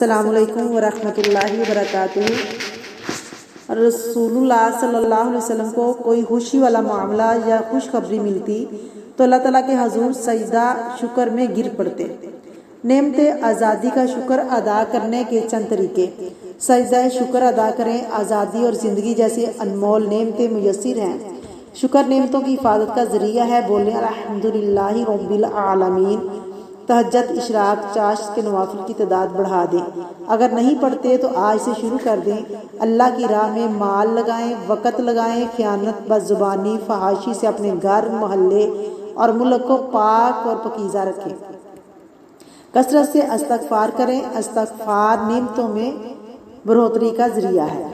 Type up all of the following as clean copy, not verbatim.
السلام علیکم ورحمۃ اللہ وبرکاتہ۔ رسول اللہ صلی اللہ علیہ وسلم کو کوئی خوشی والا معاملہ یا خوشخبری ملتی تو اللہ تعالیٰ کے حضور سجدہ شکر میں گر پڑتے۔ نعمت آزادی کا شکر ادا کرنے کے چند طریقے۔ سجدہ شکر ادا کریں۔ آزادی اور زندگی جیسی انمول نعمتیں میسر ہیں۔ شکر نعمتوں کی حفاظت کا ذریعہ ہے۔ بولیں الحمدللہ رب العالمین۔ تہجد، اشراق، چاشت کے نوافل کی تعداد بڑھا دیں۔ اگر نہیں پڑھتے تو آج سے شروع کر دیں۔ اللہ کی راہ میں مال لگائیں، وقت لگائیں۔ خیانت، بد زبانی، فحاشی سے اپنے گھر، محلے اور ملک کو پاک اور پاکیزہ رکھیں۔ کثرت سے استغفار کریں۔ استغفار نعمتوں میں بڑھوتری کا ذریعہ ہے۔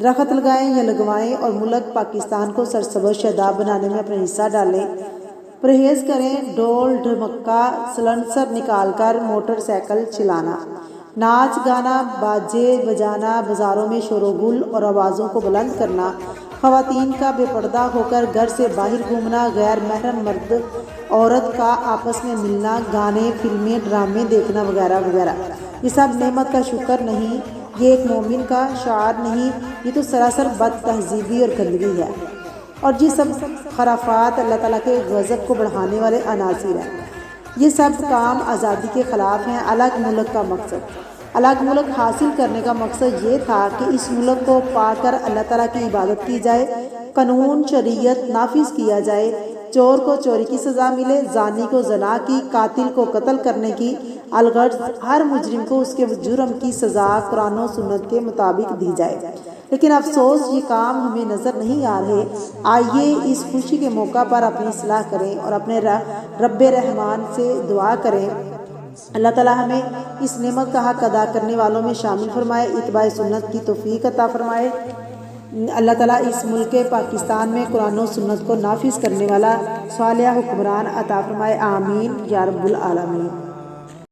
درخت لگائیں یا لگوائیں اور ملک پاکستان کو سرسبز شاداب بنانے میں اپنا حصہ ڈالیں۔ پرہیز کریں ڈول ڈھمکا سلنسر نکال کر موٹر سائیکل چلانا، ناچ گانا، باجے بجانا، بازاروں میں شور و گل اور آوازوں کو بلند کرنا، خواتین کا بے پردہ ہو کر گھر سے باہر گھومنا، غیر محرم مرد عورت کا آپس میں ملنا، گانے، فلمیں، ڈرامے دیکھنا وغیرہ وغیرہ۔ یہ سب نعمت کا شکر نہیں، یہ ایک مومن کا شعار نہیں، یہ تو سراسر بد تہذیبی اور گندگی ہے، اور یہ سب خرافات اللہ تعالیٰ کے غضب کو بڑھانے والے عناصر ہیں۔ یہ سب کام آزادی کے خلاف ہیں۔ الگ ملک کا مقصد، الگ ملک حاصل کرنے کا مقصد یہ تھا کہ اس ملک کو پا کر اللہ تعالیٰ کی عبادت کی جائے، قانون شریعت نافذ کیا جائے، چور کو چوری کی سزا ملے، زانی کو زنا کی، قاتل کو قتل کرنے کی، الغرض ہر مجرم کو اس کے جرم کی سزا قرآن و سنت کے مطابق دی جائے۔ لیکن افسوس یہ کام ہمیں نظر نہیں آ رہے۔ آئیے اس خوشی کے موقع پر اپنی اصلاح کریں اور اپنے رب رحمان سے دعا کریں اللہ تعالیٰ ہمیں اس نعمت کا حق ادا کرنے والوں میں شامل فرمائے، اتباع سنت کی توفیق عطا فرمائے۔ اللہ تعالیٰ اس ملک پاکستان میں قرآن و سنت کو نافذ کرنے والا صالح حکمران عطا فرمائے، آمین یا رب العالمین۔